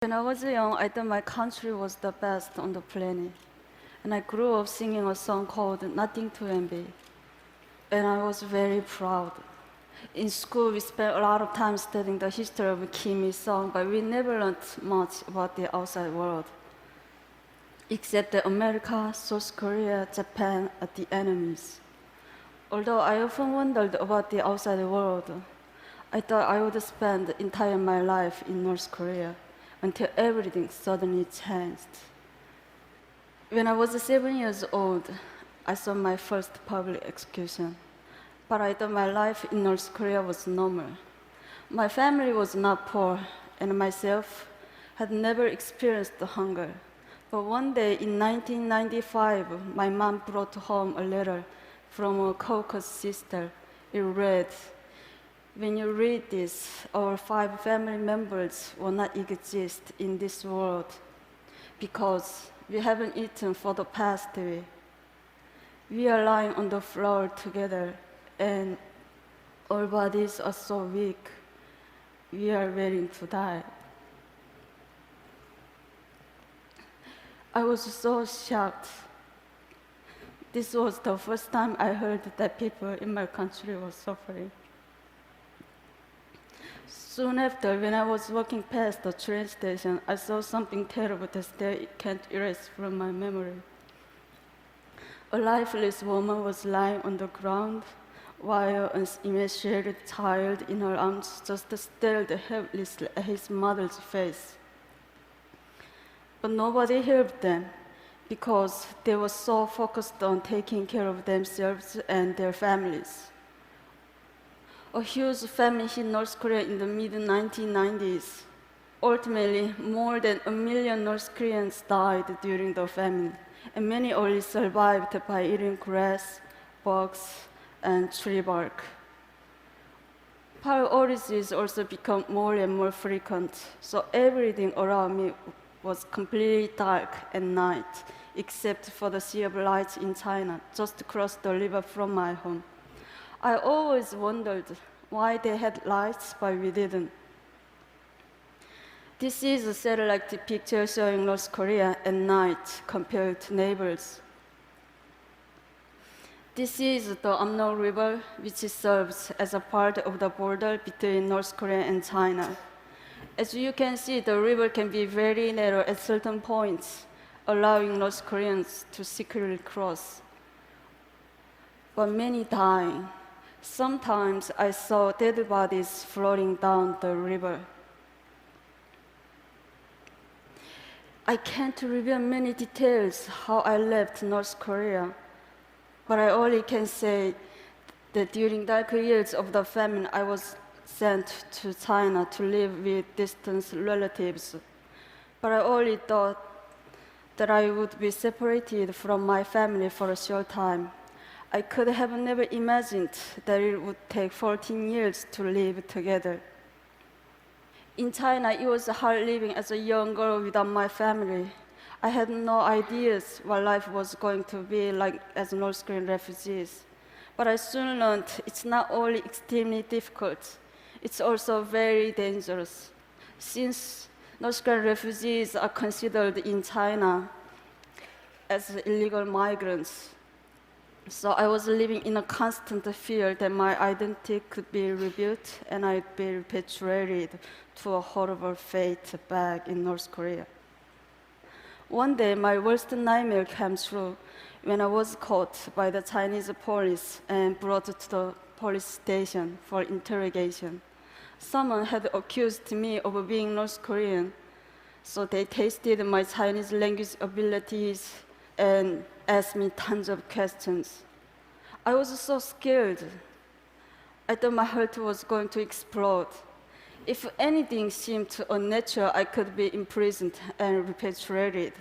When I was young, I thought my country was the best on the planet. And I grew up singing a song called Nothing to Envy. And I was very proud. In school, we spent a lot of time studying the history of Kim Il-sung, but we never learned much about the outside world. Except that America, South Korea, Japan are the enemies. Although I often wondered about the outside world, I thought I would spend the entire my life in North Korea until everything suddenly changed. When I was 7 years old, I saw my first public execution. But I thought my life in North Korea was normal. My family was not poor, and myself had never experienced hunger. But one day in 1995, my mom brought home a letter from a Caucasus sister. It read, "When you read this, our 5 family members will not exist in this world because we haven't eaten for the past week. We are lying on the floor together and our bodies are so weak. We are waiting to die." I was so shocked. This was the first time I heard that people in my country were suffering. Soon after, when I was walking past the train station, I saw something terrible that still can't erase from my memory. A lifeless woman was lying on the ground while an emaciated child in her arms just stared helplessly at his mother's face. But nobody helped them because they were so focused on taking care of themselves and their families. A huge famine hit North Korea in the mid-1990s. Ultimately, more than 1 million North Koreans died during the famine, and many only survived by eating grass, bugs, and tree bark. Power outages also become more and more frequent, so everything around me was completely dark at night, except for the sea of lights in China, just across the river from my home. I always wondered why they had lights, but we didn't. This is a satellite picture showing North Korea at night compared to neighbors. This is the Amno River, which serves as a part of the border between North Korea and China. As you can see, the river can be very narrow at certain points, allowing North Koreans to secretly cross. But many dying. Sometimes I saw dead bodies floating down the river. I can't reveal many details how I left North Korea, but I only can say that during dark years of the famine, I was sent to China to live with distant relatives. But I only thought that I would be separated from my family for a short time. I could have never imagined that it would take 14 years to live together. In China, it was hard living as a young girl without my family. I had no ideas what life was going to be like as North Korean refugees. But I soon learned it's not only extremely difficult, it's also very dangerous. Since North Korean refugees are considered in China as illegal migrants, so I was living in a constant fear that my identity could be revealed and I'd be repatriated to a horrible fate back in North Korea. One day, my worst nightmare came true when I was caught by the Chinese police and brought to the police station for interrogation. Someone had accused me of being North Korean, so they tested my Chinese language abilities and asked me tons of questions. I was so scared. I thought my heart was going to explode. If anything seemed unnatural, I could be imprisoned and repatriated.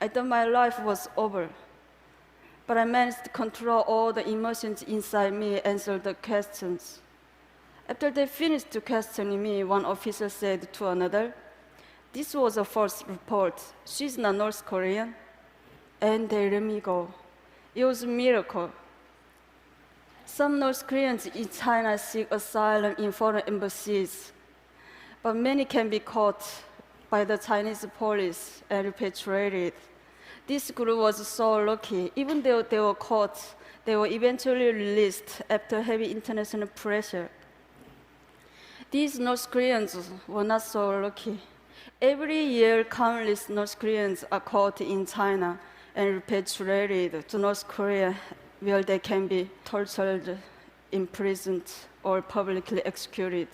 I thought my life was over. But I managed to control all the emotions inside me and answer the questions. After they finished questioning me, one officer said to another, "This was a false report. She's not North Korean." And they let me go. It was a miracle. Some North Koreans in China seek asylum in foreign embassies, but many can be caught by the Chinese police and repatriated. This group was so lucky. Even though they were caught, they were eventually released after heavy international pressure. These North Koreans were not so lucky. Every year, countless North Koreans are caught in China and repatriated to North Korea, where they can be tortured, imprisoned, or publicly executed.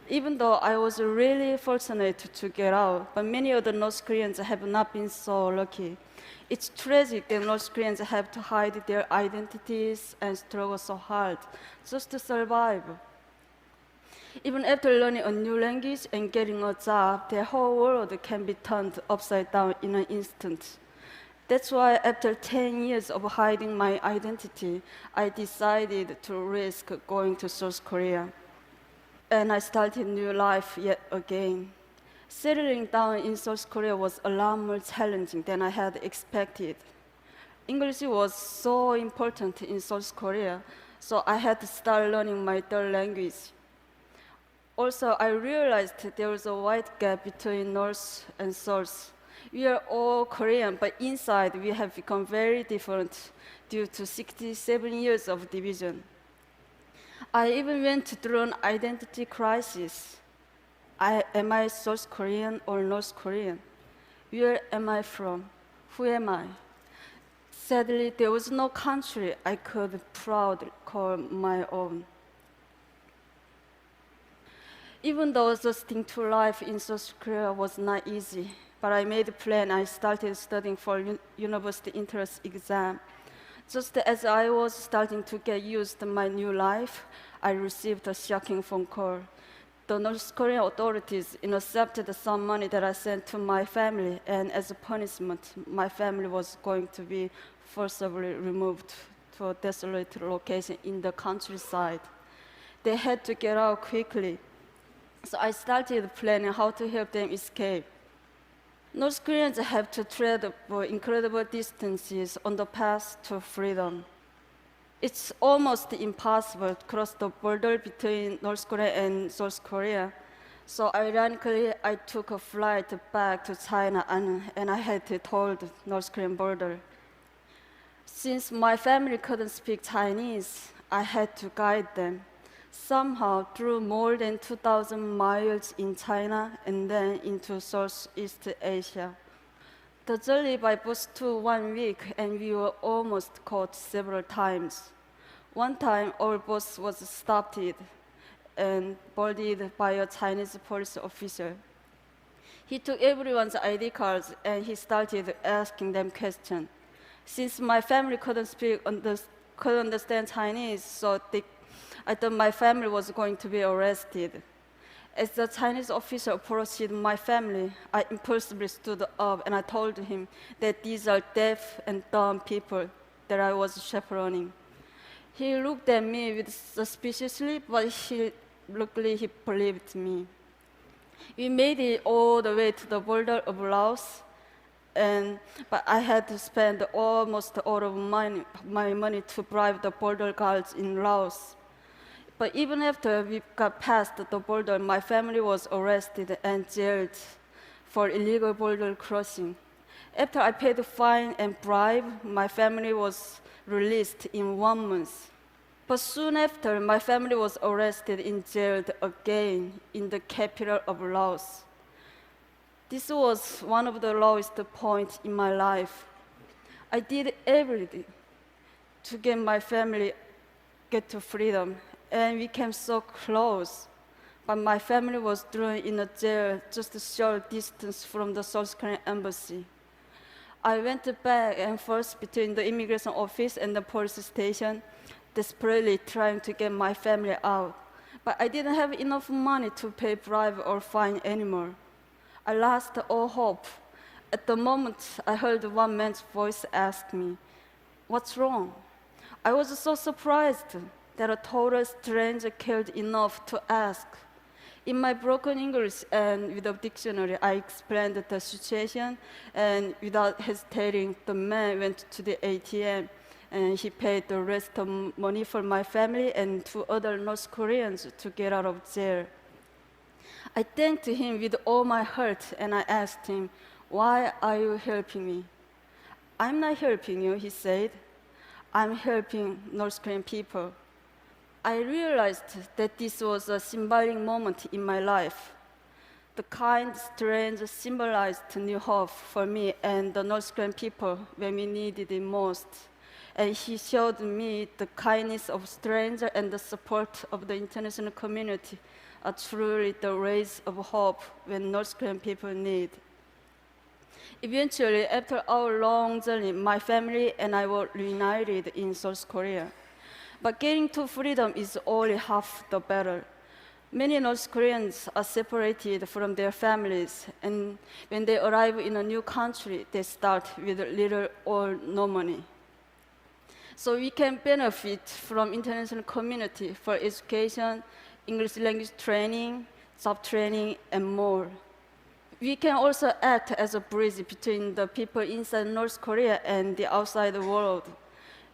Even though I was really fortunate to get out, but many other North Koreans have not been so lucky. It's tragic that North Koreans have to hide their identities and struggle so hard just to survive. Even after learning a new language and getting a job, their whole world can be turned upside down in an instant. That's why after 10 years of hiding my identity, I decided to risk going to South Korea. And I started new life yet again. Settling down in South Korea was a lot more challenging than I had expected. English was so important in South Korea, so I had to start learning my third language. Also, I realized there was a wide gap between North and South. We are all Korean, but inside we have become very different due to 67 years of division. I even went through an identity crisis. Am I South Korean or North Korean? Where am I from? Who am I? Sadly, there was no country I could proudly call my own. Even though adjusting to life in South Korea was not easy, but I made a plan. I started studying for university entrance exam. Just as I was starting to get used to my new life, I received a shocking phone call. The North Korean authorities intercepted some money that I sent to my family, and as a punishment, my family was going to be forcibly removed to a desolate location in the countryside. They had to get out quickly. So I started planning how to help them escape. North Koreans have to travel incredible distances on the path to freedom. It's almost impossible to cross the border between North Korea and South Korea. So ironically, I took a flight back to China and I had to toll the North Korean border. Since my family couldn't speak Chinese, I had to guide them. Somehow, through more than 2,000 miles in China and then into Southeast Asia. The journey by bus took 1 week, and we were almost caught several times. One time, our bus was stopped and boarded by a Chinese police officer. He took everyone's ID cards and he started asking them questions. Since my family couldn't understand Chinese, so I thought my family was going to be arrested. As the Chinese officer approached my family, I impulsively stood up and I told him that these are deaf and dumb people that I was chaperoning. He looked at me with suspiciously, but luckily he believed me. We made it all the way to the border of Laos, but I had to spend almost all of my money to bribe the border guards in Laos. But even after we got past the border, my family was arrested and jailed for illegal border crossing. After I paid the fine and bribe, my family was released in 1 month. But soon after, my family was arrested and jailed again in the capital of Laos. This was one of the lowest points in my life. I did everything to get my family to freedom, and we came so close. But my family was thrown in a jail just a short distance from the South Korean embassy. I went back and forth between the immigration office and the police station, desperately trying to get my family out. But I didn't have enough money to pay bribe or fine anymore. I lost all hope. At the moment, I heard one man's voice ask me, "What's wrong?" I was so surprised that a total stranger cared enough to ask. In my broken English and with a dictionary, I explained the situation, and without hesitating, the man went to the ATM and he paid the rest of money for my family and 2 other North Koreans to get out of jail. I thanked him with all my heart and I asked him, "Why are you helping me?" "I'm not helping you," he said. "I'm helping North Korean people." I realized that this was a symbolic moment in my life. The kind strange symbolized new hope for me and the North Korean people when we needed it most. And he showed me the kindness of strangers and the support of the international community are truly the rays of hope when North Korean people need. Eventually, after our long journey, my family and I were reunited in South Korea. But getting to freedom is only half the battle. Many North Koreans are separated from their families, and when they arrive in a new country, they start with little or no money. So we can benefit from international community for education, English language training, job training, and more. We can also act as a bridge between the people inside North Korea and the outside world,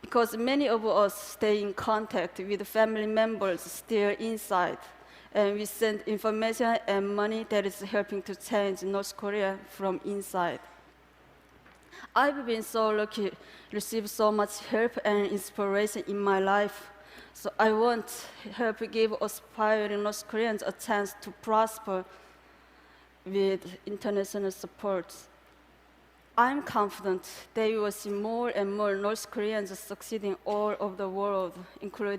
because many of us stay in contact with family members still inside, and we send information and money that is helping to change North Korea from inside. I've been so lucky to receive so much help and inspiration in my life. So I want to help give aspiring North Koreans a chance to prosper with international support. I'm confident that we will see more and more North Koreans succeeding all over the world, including